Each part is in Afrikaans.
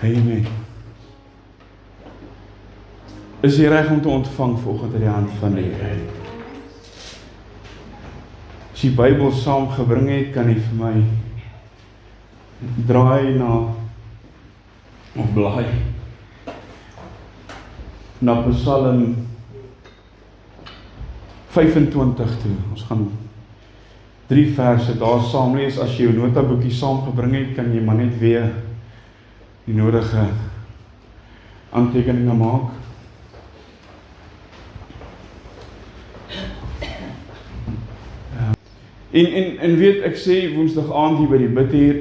Amen. Is jy reg om te ontvang volgens die hand van die Here? As jy Bybel saamgebring het, kan jy vir my draai na, of blaai, na Psalm 25 toe. Ons gaan 3 verse daar saam lees. As jy jou notaboekie saamgebring het, kan jy maar net weer die nodige aantekeninge maak. En weet, ek sê woensdag aand hier by die bid hier,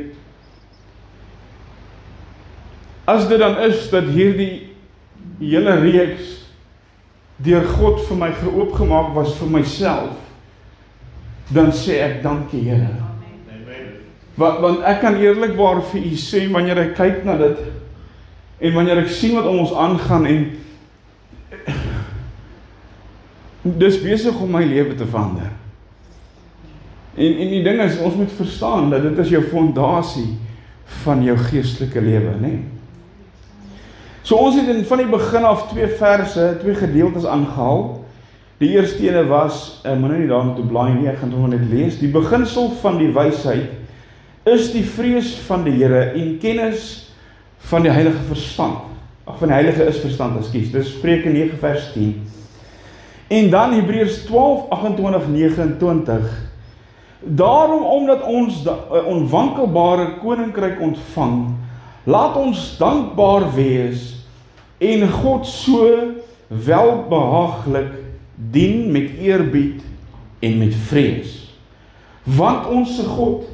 as dit dan is dat hierdie hele reeks deur God vir my geoopgemaak was vir myself, dan sê ek dankie Here. Want ek kan eerlikwaar vir u sê, wanneer ek kyk na dit, en wanneer ek sien wat om ons aangaan, en dis besig om my lewe te verander. En die ding is, ons moet verstaan, dat dit is jou fondasie van jou geestelike lewe, né? So ons het van die begin af 2 verse, 2 gedeeltes aangehaal. Die eerste ene was, moet nou nie daar moet blaai nie, ek gaan het net lees. Die beginsel van die wysheid is die vrees van die Here en kennis van die heilige verstand. Van die heilige is verstand, ekskuus. Dis Spreuke 9 vers 10. En dan Hebreërs 12, 28, 29. Daarom, omdat ons 'n onwankelbare koninkryk ontvang, laat ons dankbaar wees en God so welbehaaglik dien met eerbied en met vrees. Want ons God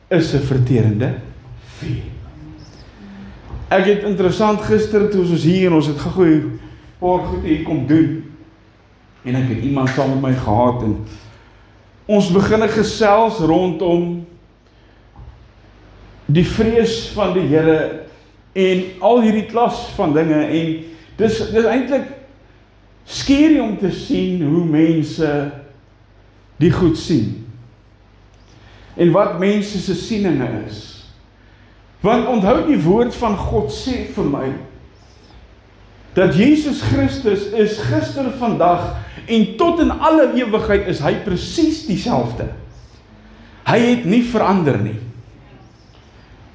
is 'n verterende vuur. Ek het interessant gister toe ons hier en ons het gou 'n paar goed hier kom doen, en ek het iemand saam met my gehad en ons begin gesels rondom die vrees van die Here en al hierdie klas van dinge, en dis eintlik skerry om te sien hoe mense die goed sien en wat mense se sieninge is. Want onthou, die woord van God sê vir my dat Jesus Christus is gister, vandag en tot in alle ewigheid is hy presies dieselfde. Hy het nie verander nie.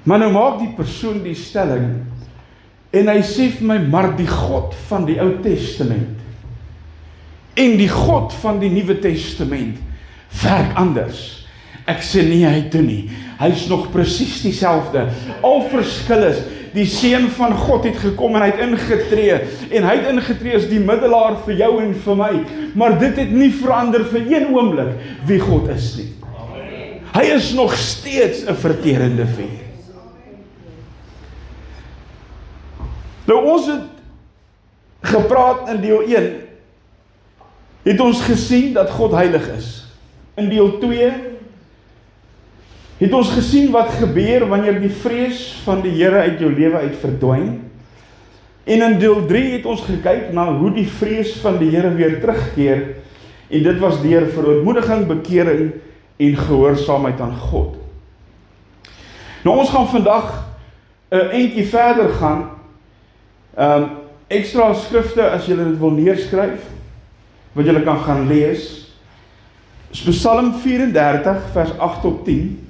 Maar nou maak die persoon die stelling en hy sê vir my, maar die God van die Ou Testament en die God van die Nuwe Testament werk anders. Ek sê nee, hy doen nie. Hy is nog presies dieselfde. Al verskil is, die Seun van God het gekom en hy het ingetree, en hy het ingetree as die middelaar vir jou en vir my, maar dit het nie verander vir een oomblik wie God is nie. Amen. Hy is nog steeds 'n verterende vuur. Nou ons het gepraat in deel 1, het ons gesien dat God heilig is. In deel 2 het ons gesien wat gebeur wanneer die vrees van die Here uit jou lewe uit verdwyn. En in deel 3 het ons gekyk na hoe die vrees van die Here weer terugkeer, en dit was deur verootmoediging, bekering en gehoorsaamheid aan God. Nou ons gaan vandag 'n entjie verder gaan. Ekstra skrifte as julle dit wil neerskryf, wat julle kan gaan lees. Psalm 34 vers 8 tot 10.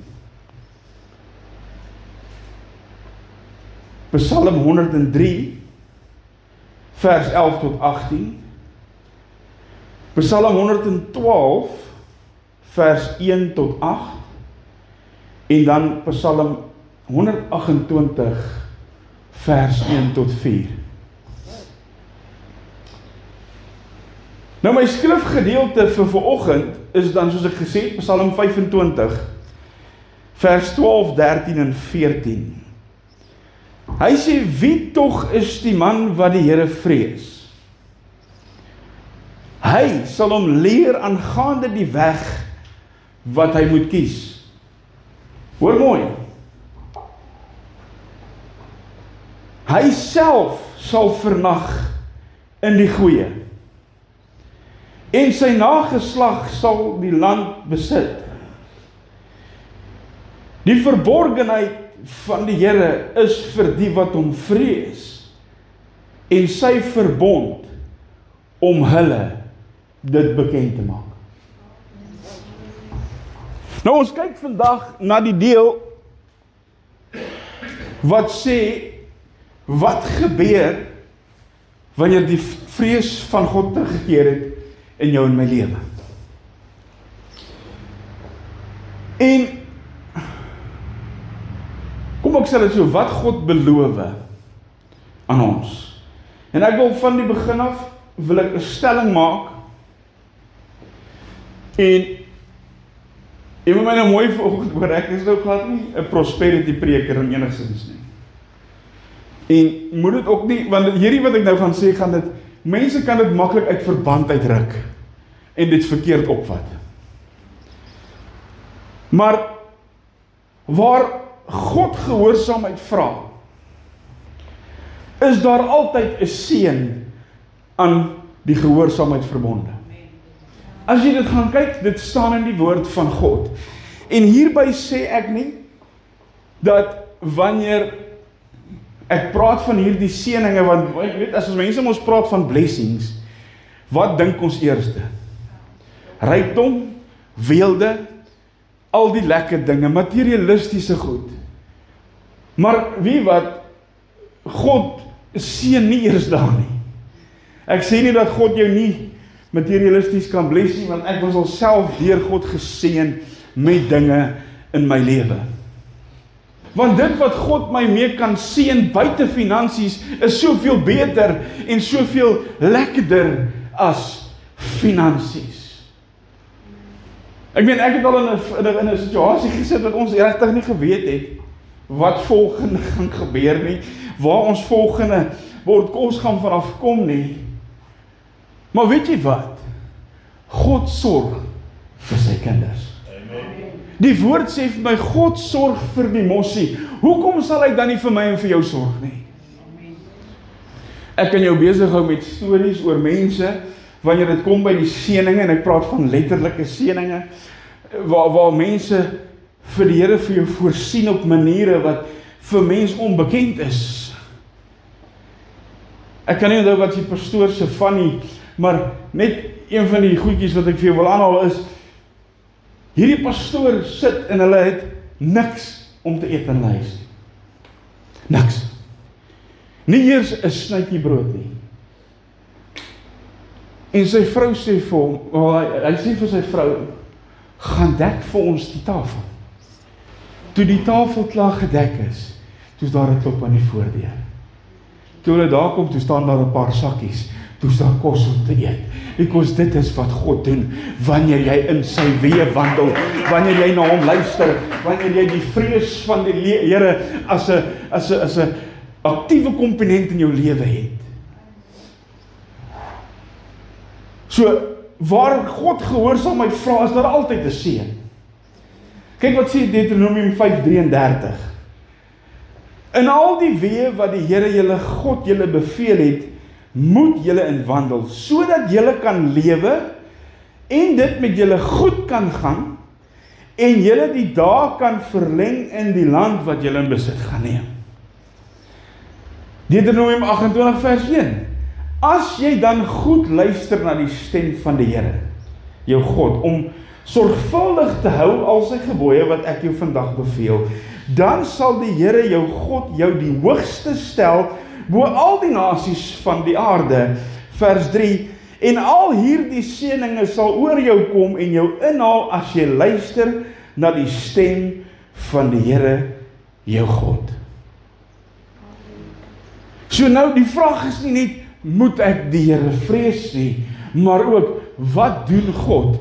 Psalm 103 vers 11 tot 18. Psalm 112 vers 1 tot 8. En dan Psalm 128 vers 1 tot 4. Nou my skrifgedeelte vir vanoggend is dan, soos ek gesê het, Psalm 25 vers 12, 13 en 14. Hy sê, wie tog is die man wat die Here vrees? Hy sal hom leer aangaande die weg wat hy moet kies. Hoor mooi. Hy self sal vernag in die goeie, en sy nageslag sal die land besit. Die verborgenheid van die Here is vir die wat hom vrees, en sy verbond om hulle dit bekend te maak. Nou ons kyk vandag na die deel wat sê, wat gebeur wanneer die vrees van God teruggekeer het in jou en my lewe. En kom ek sê dit so, wat God beloof aan ons. En ek wil van die begin af, wil ek 'n stelling maak, en jy moet my nou mooi vanoggend hoor, ek is nou glad nie 'n prosperity preker in enigsins nie. En moet dit ook nie, want hierdie wat ek nou gaan sê, mense kan dit maklik uit verband uitruk, en dit verkeerd opvat. Maar, waar God gehoorsaamheid vra, is daar altyd 'n seën aan die gehoorsaamheid verbonde. As jy dit gaan kyk, dit staan in die woord van God. En hierby sê ek nie, dat wanneer ek praat van hierdie seëninge, want ek weet, as ons mense ons praat van blessings, wat dink ons eerste? Rykdom, weelde, al die lekker dinge, materialistiese goed. Maar wie wat, God seën nie eers daar nie. Ek sê nie dat God jou nie materialisties kan bless nie, want ek was al self deur God geseën met dinge in my lewe. Want dit wat God my mee kan seën buite finansies, is soveel beter en soveel lekkerder as finansies. Ek meen, ek het al in 'n situasie gesit wat ons regtig nie geweet het wat volgende gaan gebeur nie, waar ons volgende word kos gaan vanaf kom nie. Maar weet jy wat? God sorg vir sy kinders. Die woord sê vir my, God sorg vir die mossie. Hoekom sal hy dan nie vir my en vir jou sorg nie? Ek kan jou besig hou met stories oor mense, wanneer dit kom by die seëninge, en ek praat van letterlike seëninge, waar mense vir die Here vir jou voorsien op maniere wat vir mens onbekend is. Ek kan nie onthou wat die pastoor se van nie, maar net een van die goedjies wat ek vir jou wil aanhaal is, hierdie pastoor sit en hulle het niks om te eet in huis. Niks. Nie eers 'n snytjie brood nie. En sy vrou sê vir hom, hy sê vir sy vrou, gaan dek vir ons die tafel. Toe die tafel klaar gedek is, toe is daar 'n klop aan die voordeur. Toe hulle daar kom, toe staan daar 'n paar sakkies, toe is daar kos om te eet. Because dit is wat God doen, wanneer jy in sy weë wandel, wanneer jy na hom luister, wanneer jy die vrees van die Here as 'n aktiewe komponent in jou lewe het. So, waar God gehoorsaamheid vra, is daar altyd 'n seën. Kyk wat sê Deuteronomium 5:33. In al die weë wat die Here julle God julle beveel het, moet julle in wandel, sodat julle kan lewe, en dit met julle goed kan gaan, en julle die dae kan verleng in die land wat julle in besit gaan neem. Deuteronomium 28 vers 1. As jy dan goed luister na die stem van die Here, jou God, om sorgvuldig te hou al sy gebooie wat ek jou vandag beveel, dan sal die Here jou God jou die hoogste stel bo al die nasies van die aarde. Vers 3. En al hierdie seëninge sal oor jou kom en jou inhaal as jy luister na die stem van die Here jou God. So nou die vraag is nie net, moet ek die Here vrees nie, maar ook, wat doen God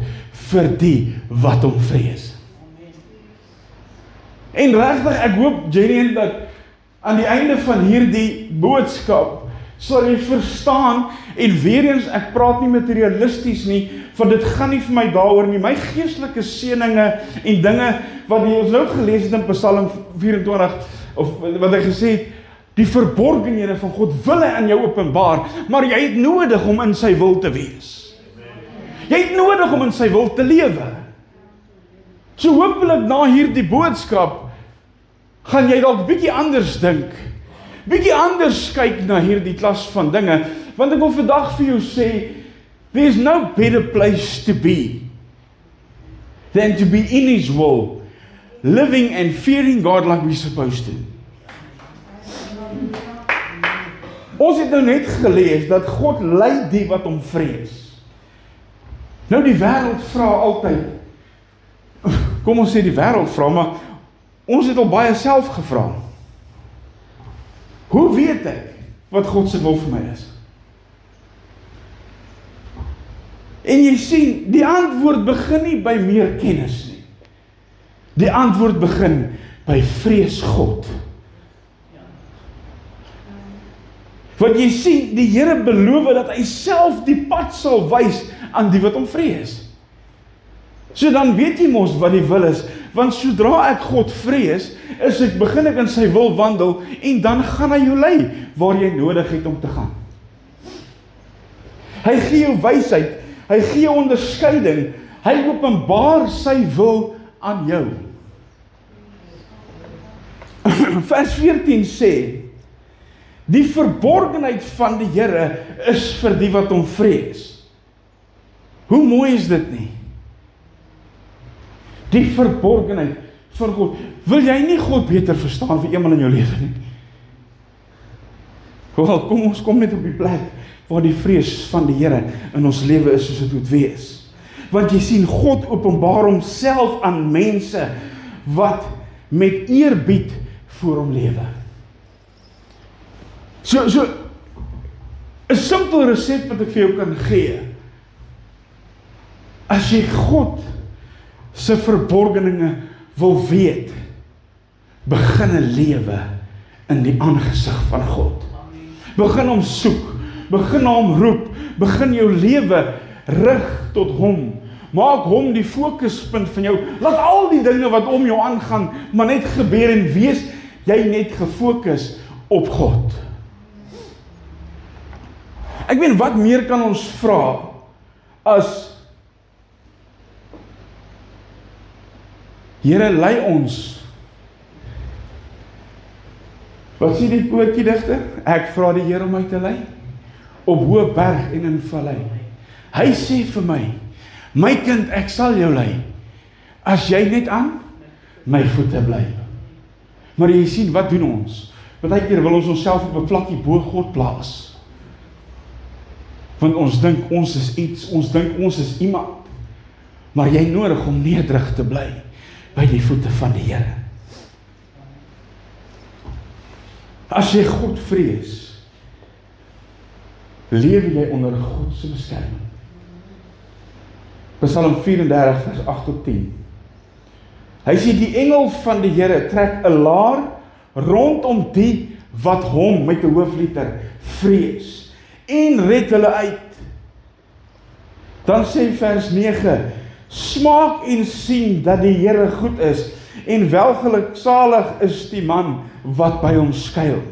vir die wat hom vrees? En regtig, ek hoop, Jenny, dat aan die einde van hierdie boodskap sal jy verstaan, en weer eens, ek praat nie materialisties nie, want dit gaan nie vir my daaroor nie, my geestelike seëninge en dinge, wat ons nou gelees het in Psalm 24, of wat hy gesê het, die verborgenhede van God wil hy aan jou openbaar, maar jy het nodig om in sy wil te wees. Jy het nodig om in sy wil te lewe. So hopelik na hierdie boodskap, gaan jy dalk bietjie anders dink. Bietjie anders kyk na hierdie klas van dinge, want ek wil vandag vir jou sê, there's no better place to be than to be in His will, living and fearing God like we're supposed to. Ons het nou net gelees dat God lei die wat hom vrees. Nou die wêreld vra altyd, kom ons sê die wêreld vra, maar ons het al baie self gevra. Hoe weet ek wat God se wil vir my is? En jy sien, die antwoord begin nie by meer kennis nie. Die antwoord begin by vrees God. Want jy sien, die Here beloof dat hy self die pad sal wys aan die wat hom vrees. So dan weet jy mos wat die wil is, want sodra ek God vrees, begin ek in sy wil wandel, en dan gaan hy jou lei, waar jy nodig het om te gaan. Hy gee jou wysheid, hy gee jou onderskeiding, hy openbaar sy wil aan jou. Vers 14 sê, die verborgenheid van die Here is vir die wat hom vrees. Hoe mooi is dit nie? Die verborgenheid van God. Wil jy nie God beter verstaan vir eenmal in jou lewe nie? Wel, kom ons kom net op die plek waar die vrees van die Here in ons lewe is soos dit moet wees. Want jy sien, God openbaar homself aan mense wat met eerbied voor hom lewe. So 'n simpel resep wat ek vir jou kan gee. As jy God se verborgeninge wil weet, begin 'n lewe in die aangesig van God. Begin hom soek, begin hom roep, begin jou lewe rig tot hom. Maak hom die fokuspunt van jou. Laat al die dinge wat om jou aangaan, maar net gebeur en wees jy net gefokus op God. Ek weet, wat meer kan ons vra as Here, lei ons. Wat sê die poetjie digter? Ek vra die Here om my te lei op hoë berg en in vallei. Hy sê vir my, my kind, ek sal jou lei as jy net aan my voete bly. Maar jy sien, wat doen ons? Partykeer wil ons onsself op 'n plakkie bo God plaas. Want ons dink ons is iets, ons dink ons is iemand. Maar jy nodig om nederig te bly by die voete van die Here. As jy God vrees, lewe jy onder God se beskerming. Psalm 34 vers 8 tot 10. Hy sê, die engel van die Here trek 'n laar rondom die wat hom met 'n hoofletter vrees en red hulle uit. Dan sê vers 9, smaak en sien dat die Here goed is, en welgeluksalig is die man wat by hom skuil.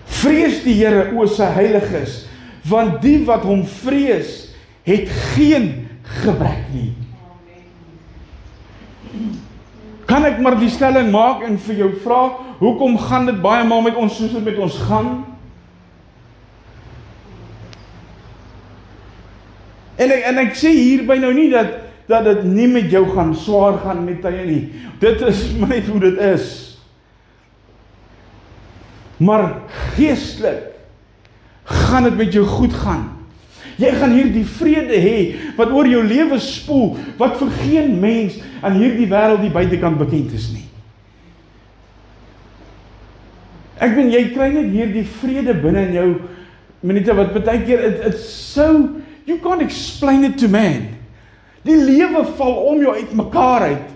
Vrees die Here, o sy heiliges, want die wat hom vrees, het geen gebrek nie. Kan ek maar die stelling maak en vir jou vra, hoekom gaan dit baie maal met ons soos dit met ons gaan? En ek sê hierby nou nie dat dit nie met jou gaan swaar gaan met tye nie. Dit is maar net hoe dit is. Maar geestelik gaan dit met jou goed gaan. Jy gaan hierdie vrede hê wat oor jou lewe spoel, wat vir geen mens aan hierdie wêreld die buitekant bekend is nie. Ek bedoel, jy kry net hierdie vrede binne in jou, minute wat baie keer, it's so, you can't explain it to man. Die lewe val om jou uit mekaar uit,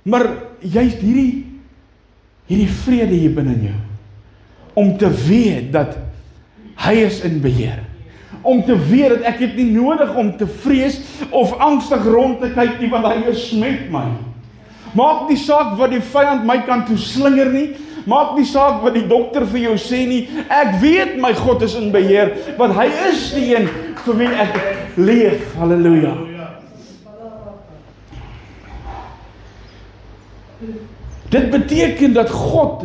maar juist hierdie vrede hier binne in jou, om te weet dat hy is in beheer. Om te weet dat ek het nie nodig om te vrees of angstig rond te kyk nie, want hy is met my. Maak nie saak wat die vyand my kan toeslinger nie, maak nie saak wat die dokter vir jou sê nie, ek weet my God is in beheer, want hy is die een vir wie ek leef. Halleluja. Dit beteken dat God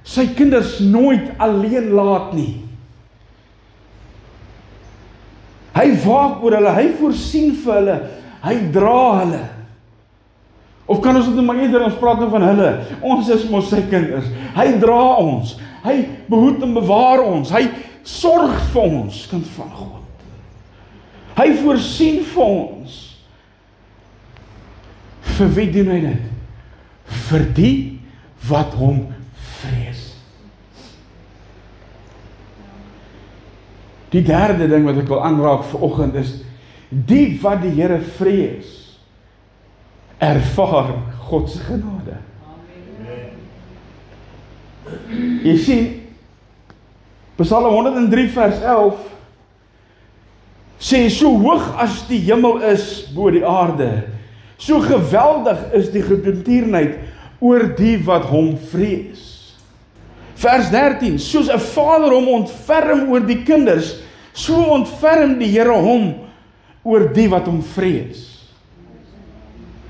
sy kinders nooit alleen laat nie. Hy waak oor hulle, hy voorsien vir hulle, hy dra hulle. Of kan ons dit maar eerder, ons praat nou van hulle, ons is mos sy kinders, hy dra ons, hy behoed en bewaar ons, hy sorg vir ons, kind van God. Hy voorsien vir ons. Vir wie doen hy dit? Vir die wat hom vrees. Die derde ding wat ek wil aanraak vanoggend is, die wat die Here vrees, ervaar God se genade. Jy sien, Psalm 103 vers 11, sê, so hoog as die hemel is bo die aarde, so geweldig is die gedoenteerdheid oor die wat hom vrees. Vers 13, soos 'n vader hom ontferm oor die kinders, so ontferm die Here hom oor die wat hom vrees.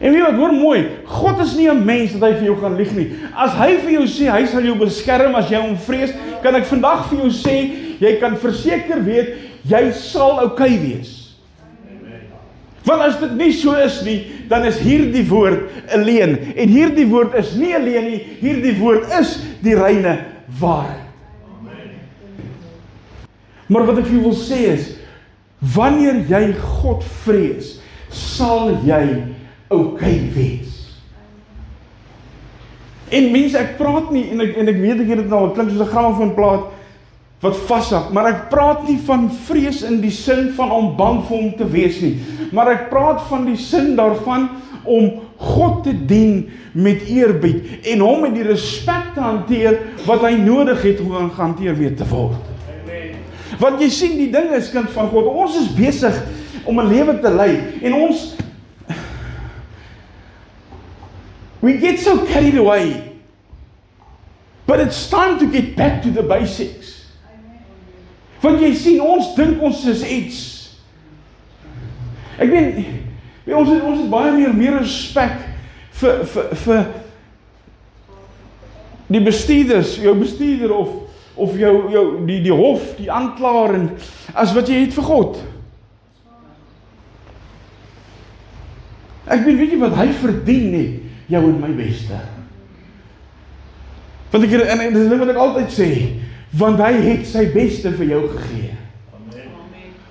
En weet wat, hoor mooi, God is nie 'n mens dat hy vir jou gaan lieg nie. As hy vir jou sê, hy sal jou beskerm as jy hom vrees, kan ek vandag vir jou sê, jy kan verseker weet, jy sal okay wees. Want as dit nie so is nie, dan is hierdie woord 'n leuen. En hierdie woord is nie 'n leuen nie, hierdie woord is die reine waarheid. Maar wat ek vir jou wil sê is, wanneer jy God vrees, sal jy okay wees. En mense, ek praat nie, en ek weet ek het dit nou, het klink soos 'n grammofoonplaat wat vashak, maar ek praat nie van vrees in die sin van om bang vir hom te wees nie, maar ek praat van die sin daarvan om God te dien met eerbied en hom met die respek te hanteer wat hy nodig het om gehanteer mee te word. Want jy sien, die ding is, kind van God, ons is besig om 'n lewe te lei en ons we get so carried away. But it's time to get back to the basics. Want jy sien, ons dink ons is iets. Ek weet, ons het baie meer respek vir die bestuurders, jou bestuurder of jou die hof, die aanklaer, en as wat jy het vir God. Ek weet jy wat, hy verdien nie jou en my beste. Want en dit is wat ek altyd sê, want hy het sy beste vir jou gegee.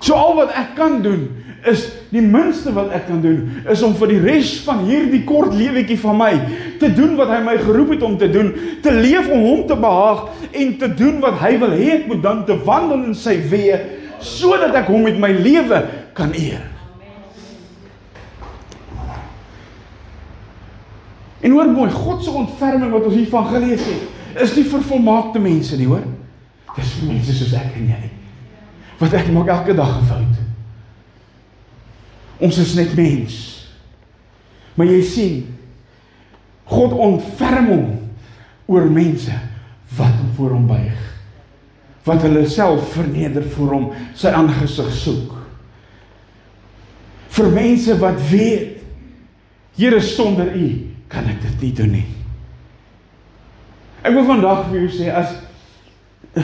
So al wat ek kan doen, is die minste wat ek kan doen, is om vir die res van hierdie kort lewetjie van my, te doen wat hy my geroep het om te doen, te leef om hom te behaag, en te doen wat hy wil hê ek moet dan, te wandel in sy weë, sodat ek hom met my lewe kan eer. En hoor mooi, God se ontferming wat ons hiervan gelees het, is nie vir volmaakte mense nie, hoor. Dis vir mense soos ek en jy, wat ek maak elke dag 'n fout. Ons is net mens. Maar jy sien, God ontferm hom oor mense wat hom voor hom buig, wat hulle self verneder voor hom, sy aangesig soek. Vir mense wat weet, Here, sonder U kan ek dit nie doen nie. Ek wil vandag vir jou sê, as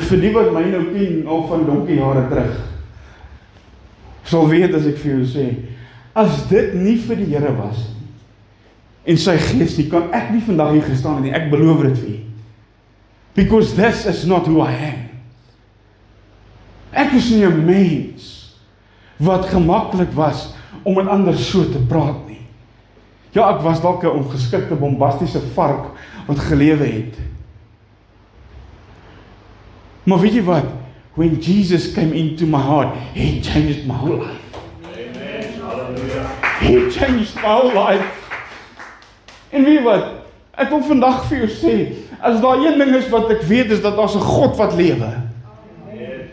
vir die wat my nou ken, al van donkie jare terug, sal weet as ek vir jou sê, as dit nie vir die Here was, en sy gees nie, kan ek nie vandag hier gestaan nie, ek beloof dit vir jy. Because this is not who I am. Ek is nie 'n mens, wat gemaklik was, om met ander so te praat nie. Ja, ek was dalk 'n ongeskikte, bombastiese vark, wat gelewe het. Maar weet jy wat? When Jesus came into my heart, He changed my whole life. He changed my whole life. En weet jy wat? Ek wil vandag vir jou sê, as daar een ding is wat ek weet, is dat daar 'n God wat lewe.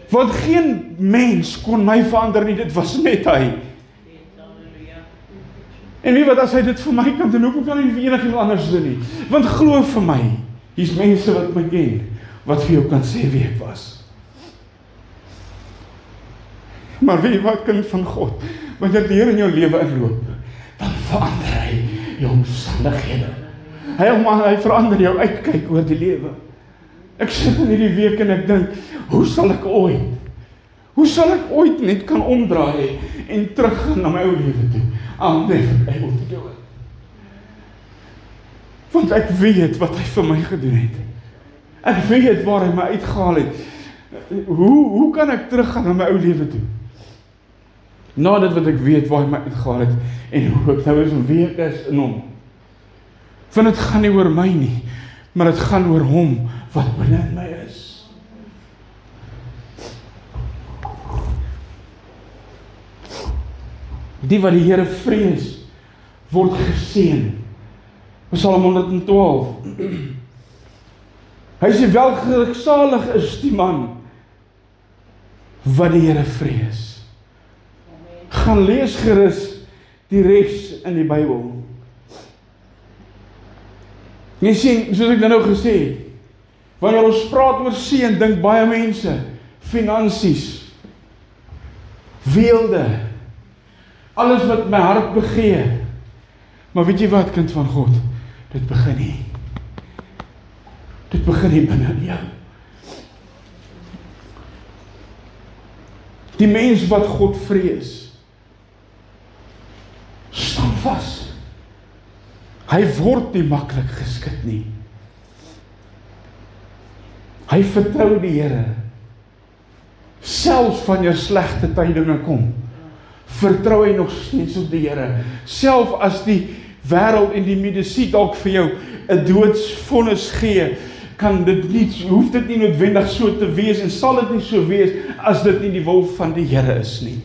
Want geen mens kon my verander nie, dit was net hy. En weet wat, as hy dit vir my kan doen, hoekom kan hy nie vir enigiemand anders doen nie? Want glo vir my, hier's mense wat my ken, wat vir jou kan sê wie ek was. Maar weet jy wat, kind van God, wanneer die Here in jou lewe inloop, dan verander hy jou omstandighede. Hy verander jou uitkyk oor die lewe. Ek sit in hierdie week en ek dink, hoe sal ek ooit net kan omdraai en teruggaan na my ou lewe toe? I'm never able to do it. Want ek weet wat hy vir my gedoen het. Ek weet waar hy my uitgehaal het. Hoe kan ek teruggaan na my ou lewe toe? Nadat wat ek weet waar hy my uitgehaal het en hoe ek nou is en wie ek is in hom. Want dit gaan nie oor my nie, maar dit gaan oor hom wat binne in my is. Die wat die Here vrees, word geseën. Psalm 112. Hy sê welgeluksalig is die man wat die Here vrees. Gaan lees gerus die res in die Bybel. Jy sien, soos ek nou gesê het, wanneer ons praat oor seën, dink baie mense, finansies, weelde, alles wat my hart begeer. Maar weet jy wat, kind van God? Dit begin nie. Dit begin nie binne in jou. Die mens wat God vrees, staan vas. Hy word nie maklik geskit nie. Hy vertrou die Here. Selfs van jou slegte tydinge kom, vertrou hy nog steeds op die Here. Self as die wêreld en die medisy dalk vir jou 'n doodsvonnis gee, hoef dit nie noodwendig so te wees en sal dit nie so wees as dit nie die wil van die Here is nie.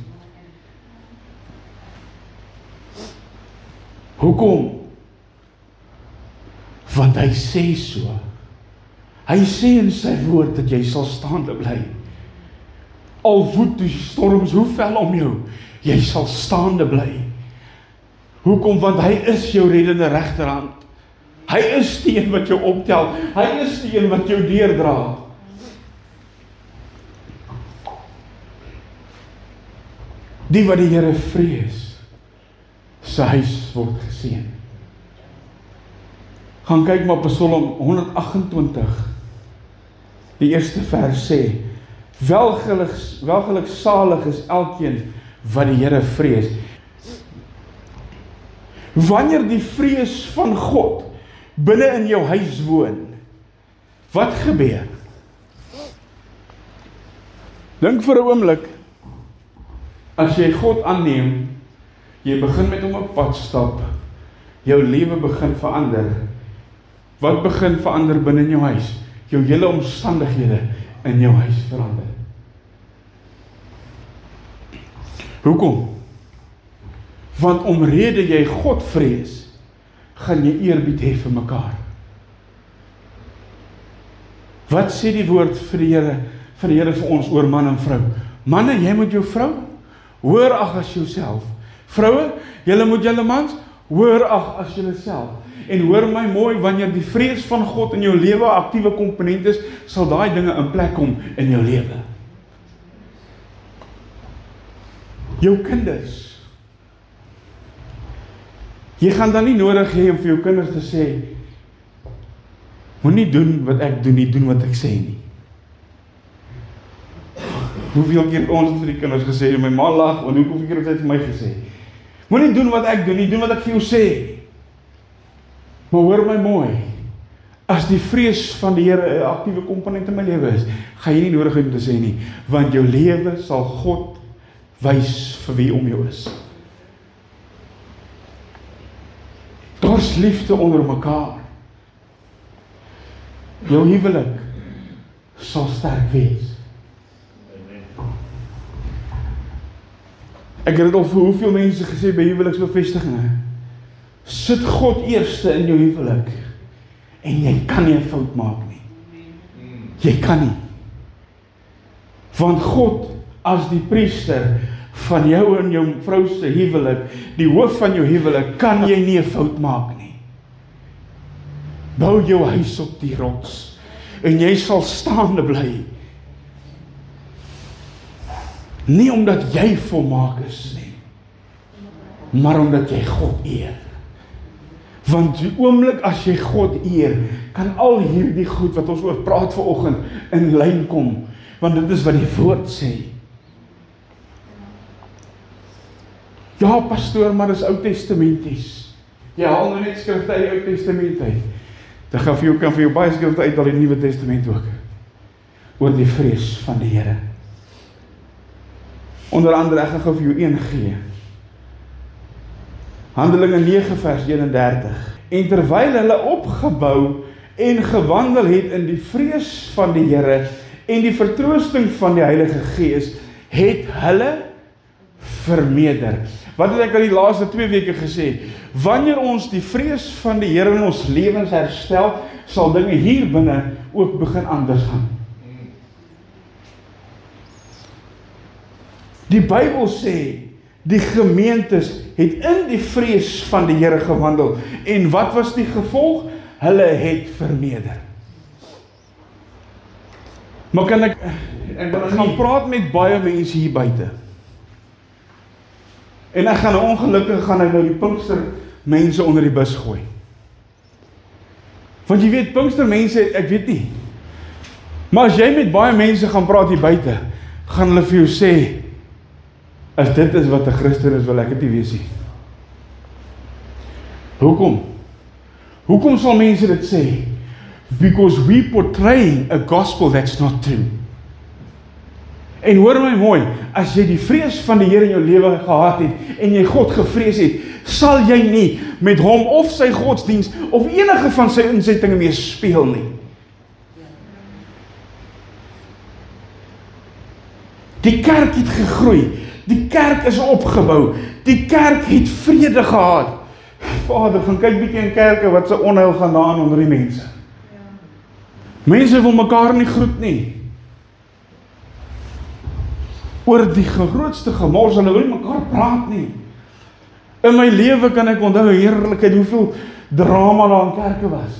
Hoekom? Want hy sê so. Hy sê in sy woord dat jy sal staande bly. Al woed die storms hoe fel om jou, jy sal staande bly. Hoekom? Want hy is jou reddende regterhand. Hy is die een wat jou optel. Hy is die een wat jou deurdra. Die wat die Here vrees, sy huis word geseën. Gaan kyk maar Psalm 128. Die eerste vers sê, welgeluksalig is elkeen wat die Here vrees. Wanneer die vrees van God binne in jou huis woon, wat gebeur? Dink vir 'n oomblik, as jy God aanneem, jy begin met hom op pad stap, jou lewe begin verander. Wat begin verander binne in jou huis? Jou hele omstandighede in jou huis verander. Hoekom? Want omrede jy God vrees, gaan jy eerbied hê vir mekaar. Wat sê die woord vir die Here vir ons oor man en vrou? Manne, jy moet jou vrou hoër ag as jouself. Vroue, julle moet julle mans hoër ag as julle self. En hoor my mooi, wanneer die vrees van God in jou lewe 'n aktiewe komponent is, sal daai dinge in plek kom in jou lewe. Jou kinders. Jy gaan dan nie nodig hê om vir jou kinders te sê, moenie doen wat ek doen nie, doen wat ek sê nie. Hoeveel keer ons het vir die kinders gesê, my ma lag, want hoeveel keer het sy vir my gesê, moenie doen wat ek doen nie, doen wat ek vir jou sê. Maar hoor my mooi, as die vrees van die Here 'n aktiewe komponent in my lewe is, gaan jy nie nodig hê om te sê nie, want jou lewe sal God wys vir wie om jou is. Daar's liefde onder mekaar. Jou huwelik sal sterk wees. Ek het dit al vir hoeveel mense gesê by huweliksbevestigings. Sit God eerste in jou huwelik en jy kan nie 'n fout maak nie. Jy kan nie. Want God as die priester van jou en jou vrou se huwelik, die hoof van jou huwelik, kan jy nie 'n fout maak nie. Bou jou huis op die rots en jy sal staande bly. Nie omdat jy volmaak is nie, maar omdat jy God eer. Want die oomblik as jy God eer, kan al hierdie goed wat ons oor praat vanoggend in lyn kom, want dit is wat die woord sê. Ja, pastoor, maar dis Ou Testamenties. Jy haal nou net skrifte uit die Ou Testament uit. Dan kan vir jou baie skrifte uit al die Nuwe Testament ook. Oor die vrees van die Here. Onder andere, ek gaan gou vir jou een gee. Handelinge 9 vers 31. En terwyl hulle opgebou en gewandel het in die vrees van die Here en die vertroosting van die Heilige Gees, het hulle vermeerder. Wat het ek al die laaste 2 weke gesê? Wanneer ons die vrees van die Here in ons lewens herstel, sal dinge hier binne ook begin anders gaan. Die Bybel sê, die gemeentes het in die vrees van die Here gewandel. En wat was die gevolg? Hulle het vermeerder. Maar kan ek gaan praat met baie mense hier buite. En ek gaan ongelukkig nou die Pinkster mense onder die bus gooi. Want jy weet, Pinkster mense, ek weet nie. Maar as jy met baie mense gaan praat hier buite, gaan hulle vir jou sê, as dit is wat 'n Christen is, wil ek dit nie wees nie. Hoekom? Hoekom sal mense dit sê? Because we portraying a gospel that's not true. En hoor my mooi, as jy die vrees van die Here in jou lewe gehad het, en jy God gevrees het, sal jy nie met hom of sy godsdiens, of enige van sy insettinge mee speel nie. Die kerk het gegroei, die kerk is opgebou, die kerk het vrede gehad. Vader, gaan kyk bietjie in kerke wat se onheil gaan daan onder die mense. Mense wil mekaar nie groet nie. Oor die grootste gemors, hulle wil nie mekaar praat nie. In my lewe kan ek onthou heerlikheid, hoeveel drama daar in kerke was.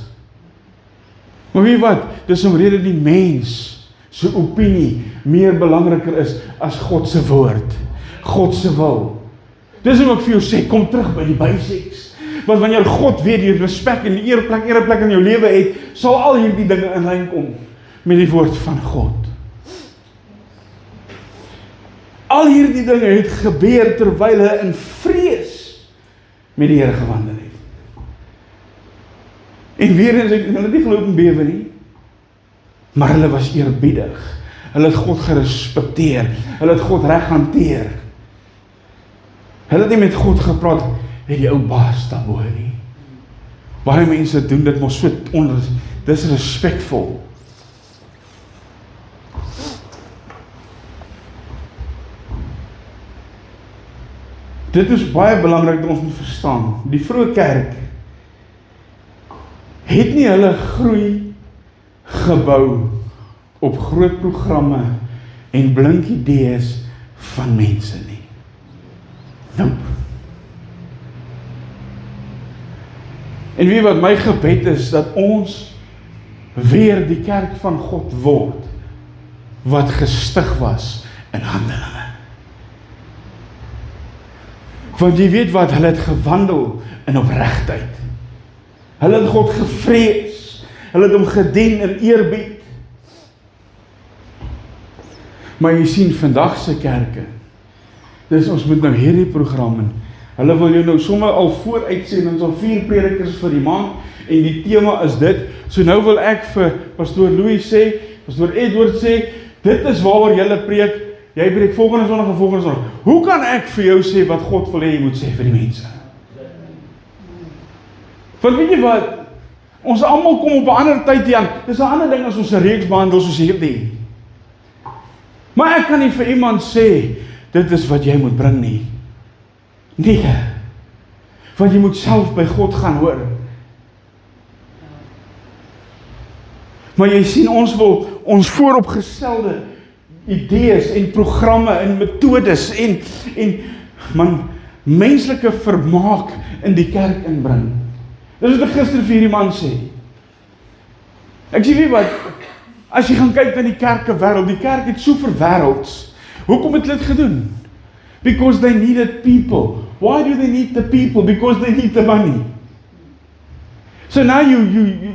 Maar weet wat, dis omrede die mens se opinie meer belangriker is as God se woord, God se wil. Dis wat ek vir jou sê, kom terug by die basics. Want wanneer God weer die respek en die ereplek in jou lewe het, sal al hierdie dinge in lyn kom met die woord van God. Al hierdie dinge het gebeur terwyl hulle in vrees met die Here gewandel het. En weer eens, hulle het nie geloop en bewe nie, maar hulle was eerbiedig. Hulle het God gerespekteer. Hulle het God reg hanteer. Hulle het nie met God gepraat, het die ou baas daarbo nie. Baie mense doen dit mos so disrespekvol. Dit is baie belangrik dat ons moet verstaan. Die vroeë kerk het nie hulle groei gebou op groot programme en blink idees van mense nie. Nope. En weet wat my gebed is, dat ons weer die kerk van God word, wat gestig was in Handelinge. Want jy weet wat, hulle het gewandel in opregtheid. Hulle het God gevrees, hulle het hom gedien in eerbied. Maar jy sien vandag se kerke, dis ons moet nou hierdie program in. Hulle wil jou nou sommer al vooruit sê, ons al 4 predikers vir die maand, en die tema is dit. So nou wil ek vir Pastoor Louis sê, Pastoor Edward sê, dit is waaroor julle preek, jy preek volgende Sondag en volgende Sondag. Hoe kan ek vir jou sê wat God wil hê jy moet sê vir die mense? Want weet jy wat, ons almal kom op 'n ander tyd hier aan, dis 'n ander ding as ons 'n reeks behandel soos hierdie. Maar ek kan nie vir iemand sê, dit is wat jy moet bring nie. Nee, want jy moet self by God gaan hoor. Maar jy sien, ons wil ons vooropgestelde idees en programme en metodes en menslike vermaak in die kerk inbring. Dis wat ek gister vir hierdie man sê. Ek sê wie wat, as jy gaan kyk na die kerkewêreld, die kerk het so verwêrelds. Hoekom het hulle dit gedoen? Because they needed people. Why do they need the people? Because they need the money. So nou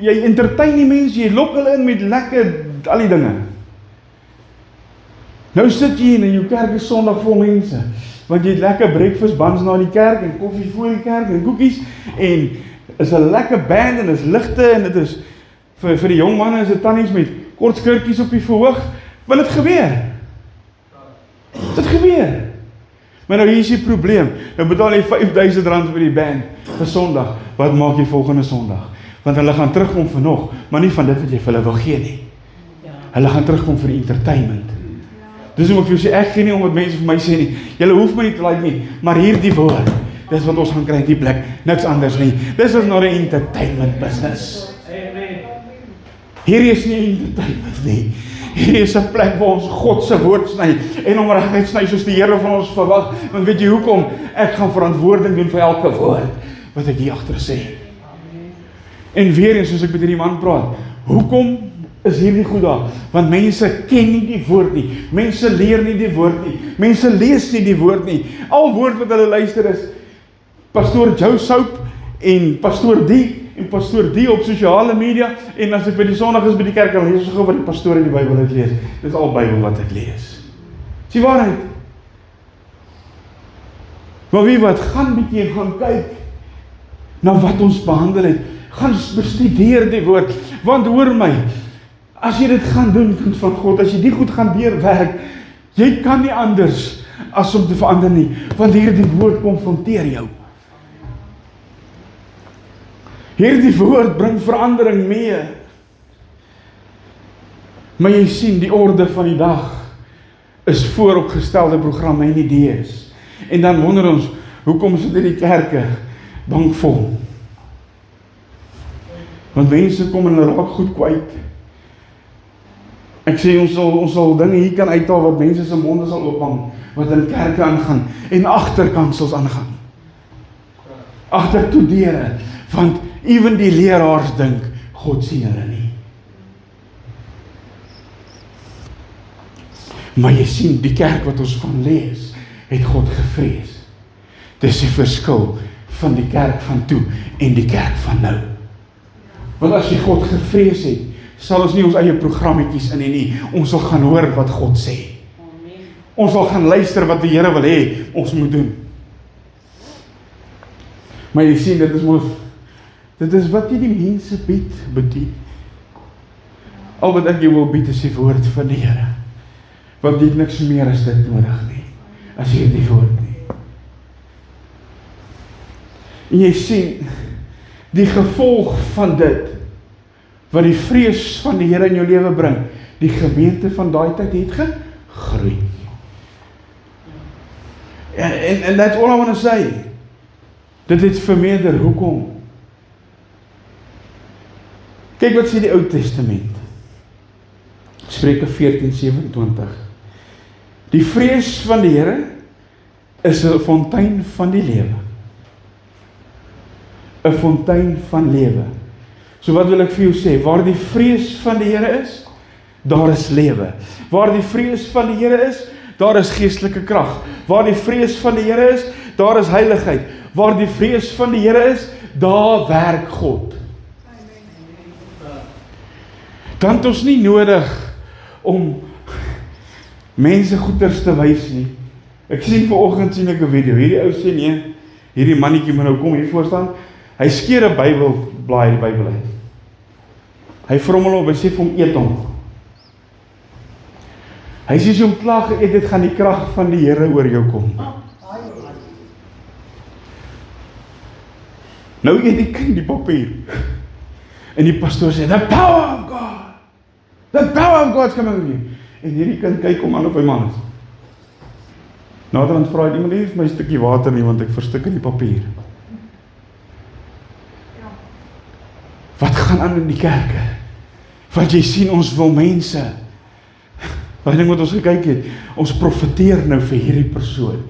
jy entertain die mense, jy lok hulle in met lekker, al die dinge. Nou sit jy in jou kerk is Sondag vol mense, want jy het lekker breakfast buns na die kerk, en koffie voor die kerk, en koekies, en is 'n lekker band, en is ligte, en dit is, vir die jong manne is dit tannies met kort skirtjies op die verhoog, wil dit gebeur? Dit gebeur. Maar nou hier is die probleem, nou betaal jy R5,000 vir die band, vir Sondag, wat maak jy volgende Sondag? Want hulle gaan terugkom vir nog, maar nie van dit wat jy vir hulle wil gee nie. Hulle gaan terugkom vir die entertainment. Dis hoe ek vir jou sê, ek gee nie om wat mense vir my sê nie, julle hoef my nie te like nie, maar hier die woord, dis wat ons gaan kry in die plek, niks anders nie. This is not an entertainment business. Hier is nie entertainment nie. Hier is 'n plek waar ons God se woord sny en hom reguit sny soos die Here van ons verwag. Want weet jy hoekom? Ek gaan verantwoording doen vir elke woord wat ek hier agter sê. En weer eens soos ek met hierdie man praat, hoekom is hierdie goed daar? Want mense ken nie die woord nie. Mense leer nie die woord nie. Mense lees nie die woord nie. Al woord wat hulle luister is Pastoor Joe Soap en Pastoor D op sosiale media, en as ek by die Sondag is by die kerk, dan lees ons gou wat die pastoor in die Bybel uitlees. Dit is al Bybel wat ek lees. Dis die waarheid. Maar wie wat, gaan bietjie en gaan kyk na wat ons behandel het. Gaan bestudeer die woord, want hoor my, as jy dit gaan doen, kind van God, as jy die goed gaan deurwerk, jy kan nie anders as om te verander nie, want hierdie woord konfronteer jou. Hierdie woord bring verandering mee. Maar jy sien, die orde van die dag is vooropgestelde programme en idees. En dan wonder ons, hoekom sit die kerke bankvol? Want mense kom en hulle raak goed kwyt. Ek sê, ons sal dinge hier kan uithaal wat mense se monde sal oophang, wat in kerke aangaan, en agterkansels aangaan. Agter toe deure, want ewen die leraars dink, God sien hulle nie. Maar jy sien, die kerk wat ons van lees, het God gevrees. Dis die verskil van die kerk van toe en die kerk van nou. Want as jy God gevrees het, sal ons nie ons eie programmetjies in nie, ons sal gaan hoor wat God sê. Ons sal gaan luister wat die Here wil hê, ons moet doen. Maar jy sien, dit is wat jy die mense bied, bedien. Al wat ek jou wil bied is die woord van die Here. Want jy het niks meer as dit nodig nie, as jy die woord nie. En jy sien, die gevolg van dit, wat die vrees van die Here in jou lewe bring, die gemeente van daai tyd het gegroei. En that's all I want to say. Dit het vermeerder, hoekom? Kyk wat sê die Ou Testament. Spreuke 14:27. Die vrees van die Here is 'n fontein van die lewe. 'n Fontein van lewe. So wat wil ek vir jou sê? Waar die vrees van die Here is, daar is lewe. Waar die vrees van die Here is, daar is geestelike krag. Waar die vrees van die Here is, daar is heiligheid. Waar die vrees van die Here is, daar werk God. Dan het ons nie nodig om mense goeders te wys nie. Ek sien vanoggend sien ek 'n video. Hierdie ou sê nee, hierdie mannetjie moet nou kom hier voor staan. Hy skeer 'n Bybel blaai die Bybel uit. Hy vrommel op en sê vir hom eet hom. Hy sê as jy hom klaar geëet het, gaan die krag van die Here oor jou kom. Nou eet die kind die papier. En die pastoor sê, the power of God. The power of God is coming with you. En hierdie kind kyk om aan op hy man is. Naderhand vra hy, iemand hier vir my 'n stukkie water nie, want ek verstik in die papier. Wat gaan aan in die kerke? Want jy sien, ons wil mense. Wat ding wat ons gekyk het, ons profeteer nou vir hierdie persoon.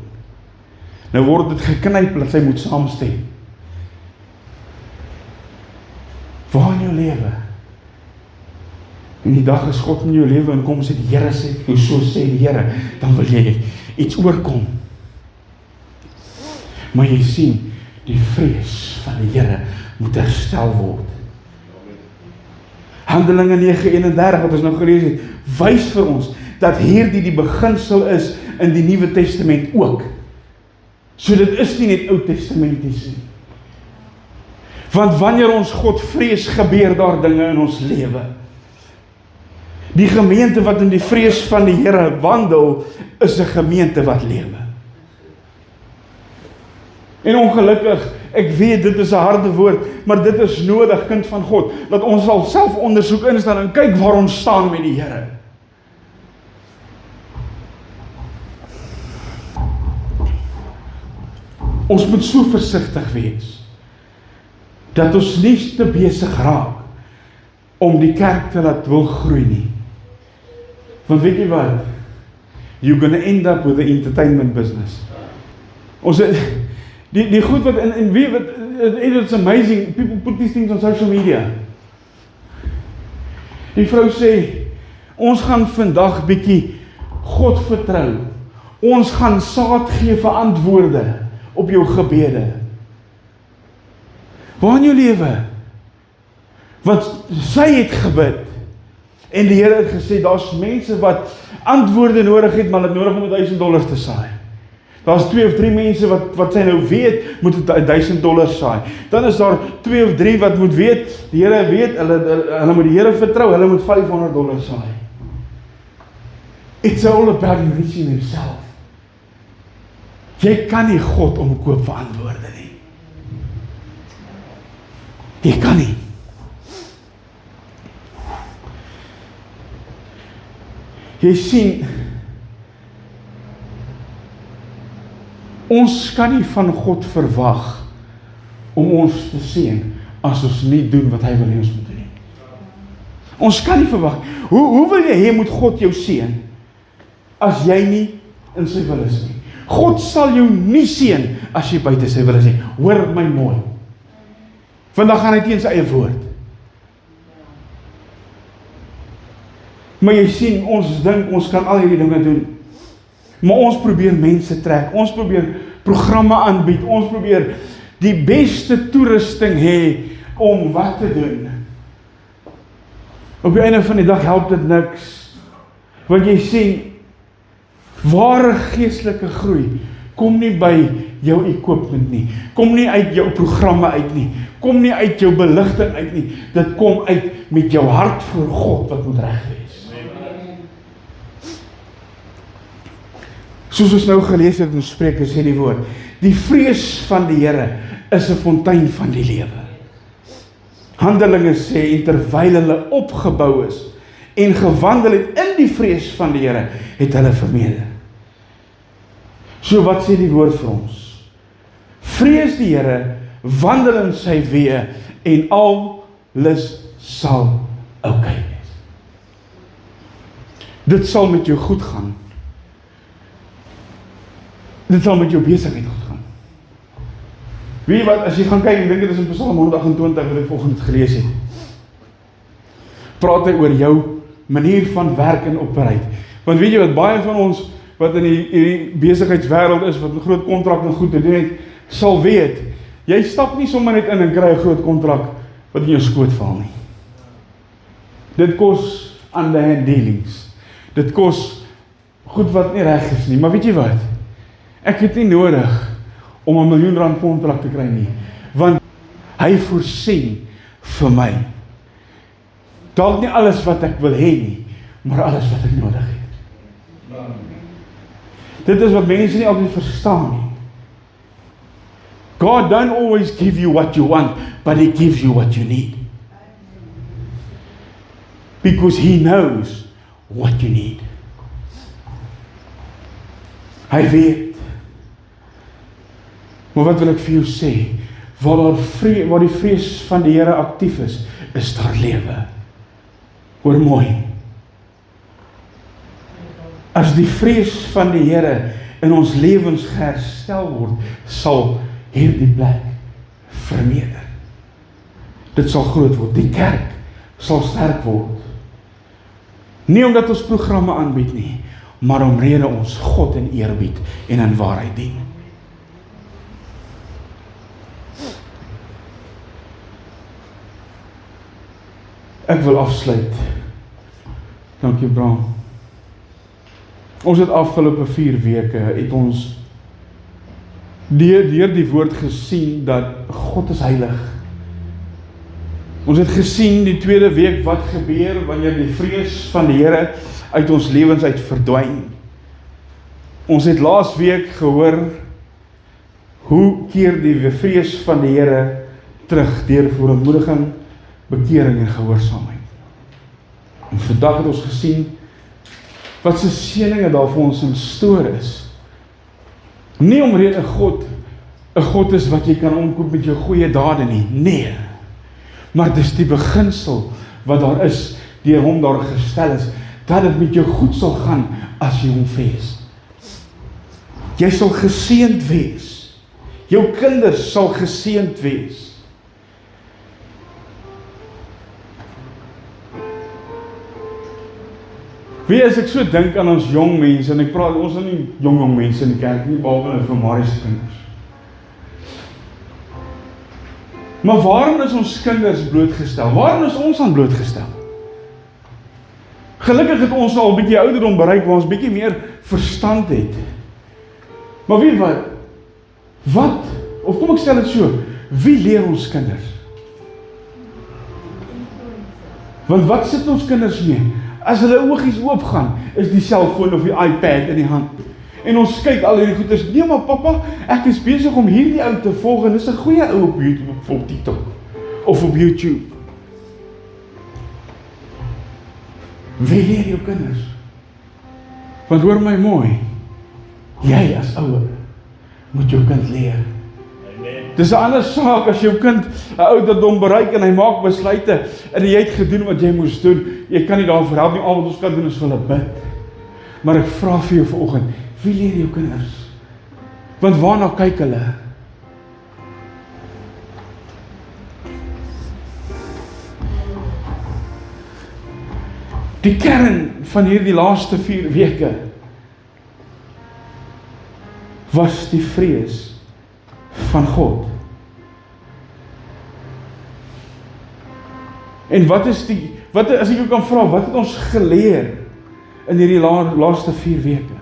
Nou word dit geknyp dat sy moet saamstem. Waar in jou lewe? En die dag is God in jou lewe en kom sê die Here sê, jou so sê die Here, dan wil jy iets oorkom. Maar jy sien, die vrees van die Here moet herstel word. Handelinge 9:31 wat ons nou gelees het, wys vir ons dat hierdie die beginsel is in die Nuwe Testament ook. So dit is nie net Ou Testamenties nie. Want wanneer ons God vrees, gebeur daar dinge in ons lewe. Die gemeente wat in die vrees van die Here wandel, is 'n gemeente wat lewe. En ongelukkig, ek weet dit is 'n harde woord, maar dit is nodig, kind van God, dat ons sal self ondersoek instaan en kyk waar ons staan met die Here. Ons moet so versigtig wees, dat ons nie te besig raak om die kerk te laat wil groei nie. Want weet jy wat? You're gonna end up with the entertainment business. Ons die goed wat in wie wat it's amazing, people put these things on social media. Die vrou sê, ons gaan vandag bietjie God vertrou. Ons gaan saad gee vir antwoorde op jou gebede. Waar in jou lewe? Want sy het gebid. En die Here het gesê, daar's mense wat antwoorde nodig het, maar het nodig om $1000 te saai. Daar's 2 of 3 mense wat sy nou weet, moet $1000 saai. Dan is daar 2 of 3 wat moet weet, die Here weet, hulle moet die Here vertrou, hulle moet $500 saai. It's all about reaching himself. Jy kan nie God omkoop vir antwoorde nie. Jy kan nie. Jy sien, ons kan nie van God verwag om ons te seën as ons nie doen wat hy wil hê ons moet doen. Ons kan nie verwag. Hoe wil jy hê moet God jou seën as jy nie in sy wil is nie? God sal jou nie seën as jy buite sy wil is nie. Hoor my mooi. Vandag gaan hy teen sy eie woord. Maar jy sien, ons dink, ons kan al hierdie dinge doen. Maar ons probeer mense trek, ons probeer programme aanbied, ons probeer die beste toerusting hê om wat te doen. Op die einde van die dag help dit niks. Want jy sien, ware geestelike groei kom nie by jou equipment nie, kom nie uit jou programme uit nie, kom nie uit jou beligting uit nie, dit kom uit met jou hart vir God wat moet reg wees. Soos ons nou gelees het in Spreuke sê die woord, die vrees van die Here is 'n fontein van die lewe. Handelinge sê, en terwyl hulle opgebou is en gewandel het in die vrees van die Here, het hulle vermeerder. So wat sê die woord vir ons? Vrees die Here, wandel in sy weë en alles sal oukei wees. Dit sal met jou goed gaan. Dit sal met jou besigheid goed gaan. Weet jy wat, as jy gaan kyk, ek dink dit is in Psalm 128 wat ek volgende gelees het. Praat hy oor jou manier van werk en operate. Want weet jy wat, baie van ons wat in die besigheidswêreld is, wat 'n groot kontrak en goed te doen het, sal weet, jy stap nie sommer net in en kry 'n groot kontrak wat in jou skoot val nie. Dit kos underhand dealings. Dit kos goed wat nie reg is nie, maar weet jy wat? Ek het nie nodig om 'n miljoen-rand kontrak te kry nie, want hy voorsien vir my. Dalk nie alles wat ek wil hê nie, maar alles wat ek nodig het. Dit is wat mense nie altyd verstaan nie. God don't always give you what you want, but he gives you what you need. Because he knows what you need. Hy weet. Maar wat wil ek vir jou sê? Waar die vrees van die Here aktief is daar lewe. Hoor mooi. As die vrees van die Here in ons lewens geherstel word, sal hierdie plek vermeerder. Dit sal groot word. Die kerk sal sterk word. Nie omdat ons programme aanbied nie, maar omrede ons God in eerbied en in waarheid dien. Ek wil afsluit. Dankie Bram. Ons het afgelope 4 weke, het ons deur die woord gesien dat God is heilig. Ons het gesien die tweede week wat gebeur wanneer die vrees van die Here uit ons lewens uit verdwyn. Ons het laas week gehoor hoe keer die vrees van die Here terug deur verootmoediging, bekering en gehoorsaamheid. En vandag het ons gesien wat se seëninge daar vir ons in store is. Nie omrede 'n God is wat jy kan omkoop met jou goeie dade nie. Nee. Maar dis die beginsel wat daar is, deur hom daar gestel is, dat dit met jou goed sal gaan as jy hom vrees. Jy sal geseënd wees. Jou kinders sal geseënd wees. Wie as ek so dink aan ons jong mense, en ek praat, ons is nie jong mense in die kerk nie, behalwe vir Marius se kinders. Maar waarom is ons kinders blootgestel? Waarom is ons aan blootgestel? Gelukkig het ons al 'n bietjie ouderdom bereik waar ons bietjie meer verstand het. Maar weet wat? Of kom ek stel dit so, wie leer ons kinders? Want wat sit ons kinders mee? As hulle oogies oop gaan, is die selfoon of die iPad in die hand. En ons kyk al hierdie goeders, nee maar papa, ek is besig om hierdie ou te volg, en dis 'n goeie ou op YouTube, op TikTok, of op YouTube. Wie leer jou kinders? Want hoor my mooi, jy as ouer, moet jou kind leer. Dis 'n ander saak as jou kind 'n ouderdom bereik en hy maak besluite en jy het gedoen wat jy moes doen. Jy kan nie daarvoor help nie, al wat ons kan doen is vir hulle bid. Maar ek vra vir jou vanoggend, wie leer jou kinders? Want waarna kyk hulle? Die kern van hierdie laaste 4 weke was die vrees van God. En wat as ek jou kan vra, wat het ons geleer in hierdie laaste 4 weke?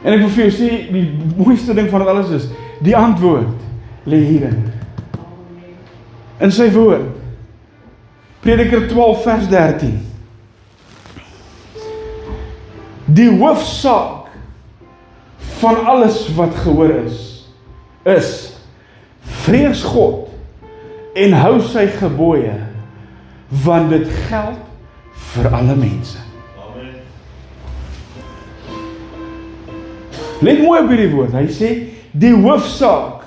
En ek wil vir jou sê, die mooiste ding van dit alles is, die antwoord lê hierin. In sy woord. Prediker 12 vers 13. Die hoofsaak van alles wat gehoor is vrees God en hou sy gebooie, want dit geld vir alle mense. Amen. Let mooi op hierdie woord, hy sê, die hoofsaak,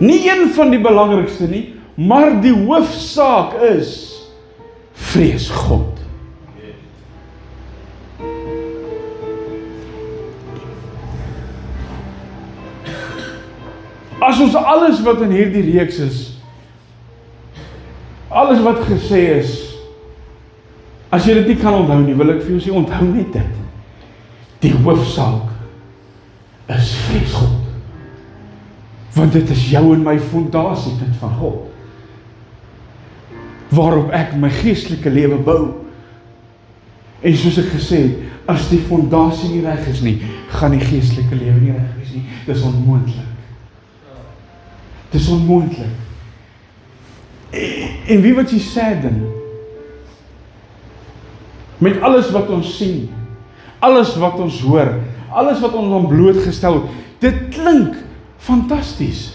nie een van die belangrikste nie, maar die hoofsaak is, vrees God. As ons alles wat in hierdie reeks is, alles wat gesê is, as jy dit nie kan onthou nie, wil ek vir jou sê, onthou net dit. Die hoofsaak is vrees God. Want dit is jou en my fondasie, kind van God. Waarop ek my geestelike lewe bou. En soos ek gesê het, as die fondasie nie reg is nie, gaan die geestelike lewe nie reg wees nie. Dis onmoontlik. Dis onmoontlik. En wie wat jy sê dan? Met alles wat ons sien, alles wat ons hoor, alles wat ons aan blootgestel, dit klink fantasties.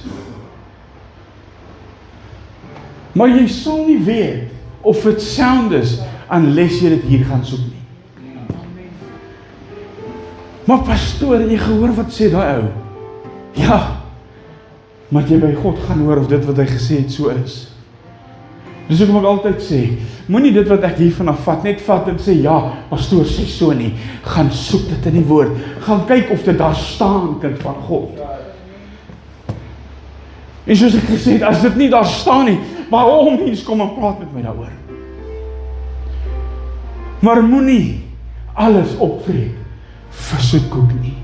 Maar jy sal nie weet of dit sound is unless jy dit hier gaan soek nie. Maar pastoor, jy gehoor wat sê daai ou? Ja, maar jy by God gaan hoor of dit wat hy gesê het so is. Dis hoekom ek altyd sê, moenie dit wat ek hiervan af vat, net vat en sê, ja, pastoor sê so nie, gaan soek dit in die woord, gaan kyk of dit daar staan, kind van God. En soos ek gesê het, as dit nie daar staan nie, maar mens kom en praat met my daaroor. Maar moenie alles opvreet vir soetkoek nie.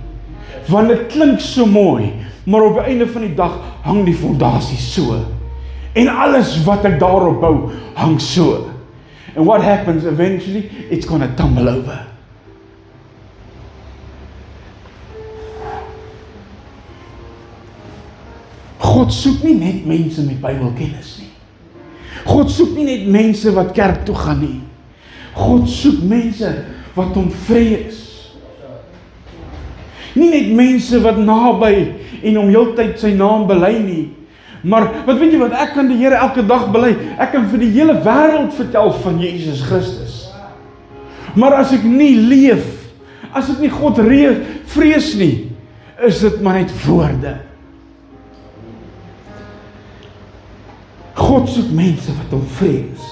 Want dit klink so mooi, maar op die einde van die dag hang die fondasie so. En alles wat ek daarop bou, hang so. And what happens eventually? It's gonna tumble over. God soek nie net mense met Bybelkennis nie. God soek nie net mense wat kerk toe gaan nie. God soek mense wat hom vrees. Nie net mense wat naby en hom heeltyd sy naam bely nie. Maar wat weet jy wat, ek kan die Here elke dag bely. Ek kan vir die hele wêreld vertel van Jesus Christus. Maar as ek nie leef, as ek nie God vrees nie, is dit maar net woorde. God soek mense wat hom vrees.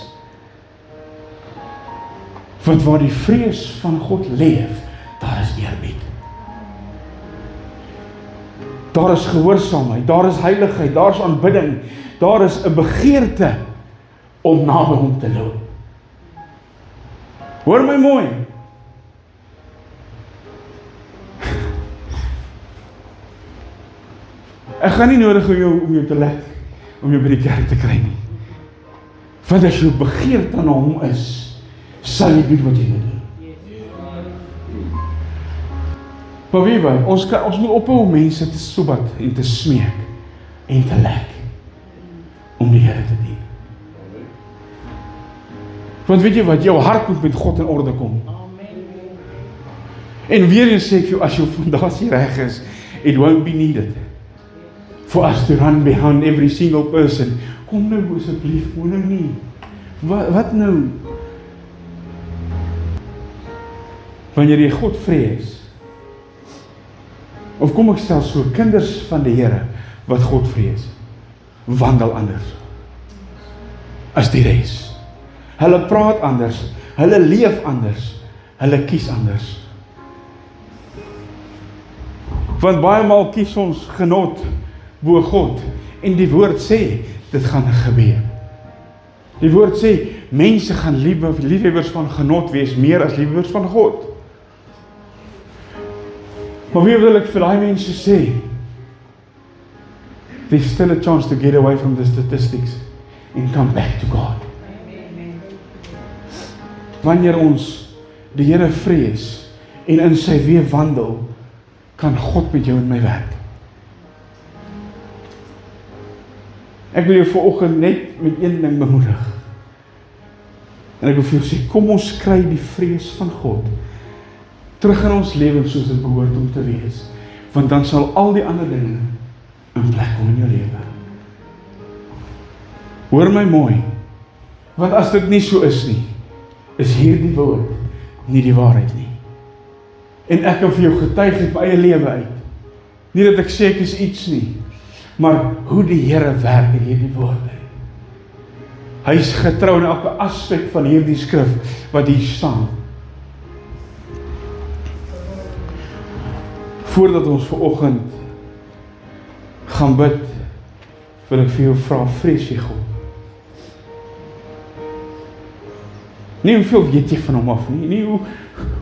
Want waar die vrees van God leef, daar is eerbied. Daar is gehoorsaamheid, daar is heiligheid, daar is aanbidding, daar is 'n begeerte om naby hom te loop. Hoor my mooi. Ek gaan nie nodig om jou te lek, om jou by die kerk te kry nie. Want as jou begeerte aan hom is, sal jy doen wat jy moet doen. Maar weet jy, ons moet ophou om mense te sobat en te smeek en te lek om die Here te dien. Want weet jy wat, jou hart moet met God in orde kom. En weer eens sê ek vir jou, as jou fondasie reg is, it won't be needed for us to run behind every single person. Kom nou asseblief, moet nou nie. Wat nou? Wanneer jy God vrees, of kom ek stel so, kinders van die Here wat God vrees, wandel anders as die res. Hulle praat anders, hulle leef anders, hulle kies anders. Want baie maal kies ons genot bo God, en die woord sê, dit gaan gebeur. Die woord sê, mense gaan liefhebbers van genot wees, meer as liefhebbers van God. Maar wie wil ek vir daai mense sê? There's still a chance to get away from the statistics and come back to God. Wanneer ons die Here vrees en in sy weë wandel, kan God met jou en my werk. Ek wil jou vanoggend net met een ding bemoedig. En ek wil vir jou sê, kom ons kry die vrees van God terug in ons lewens soos dit behoort om te wees. Want dan sal al die ander dinge in plek kom in jou lewe. Hoor my mooi, want as dit nie so is nie, is hierdie woord nie die waarheid nie. En ek kan vir jou getuig uit my eie lewe uit. Nie dat ek sê ek is iets nie, maar hoe die Here werk in hierdie woorde. Hy is getrou in elke aspek van hierdie skrif wat hier staan. Voordat ons vanoggend gaan bid, wil ek vir jou vra, vrees jy God? Nie hoeveel weet jy van hom af nie, nie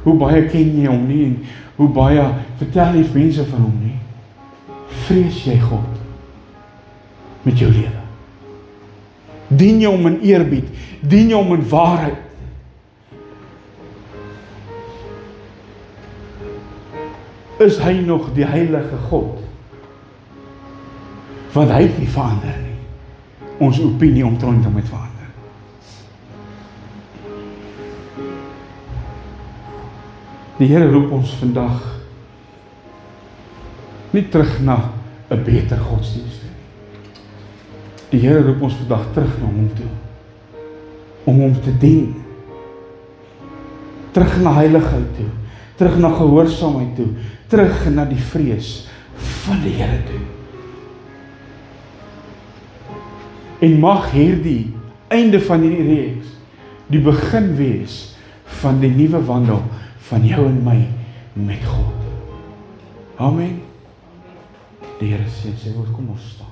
hoe baie ken jy hom nie, en hoe baie vertel jy mense van hom nie. Vrees jy God met jou lewe? Dien jy hom in eerbied, dien jy hom in waarheid. Is hy nog die heilige God? Want hy het nie verander nie. Ons opinie omtrent hom het verander. Die Here roep ons vandag nie terug na 'n beter godsdienst nie. Die Here roep ons vandag terug na hom toe, om hom te dien. Terug na heiligheid toe, terug na gehoorsaamheid toe, terug na die vrees van die Here toe. En mag hierdie einde van hierdie reeks die begin wees van die nuwe wandel van jou en my met God. Amen. Die Here sê, kom ons staan.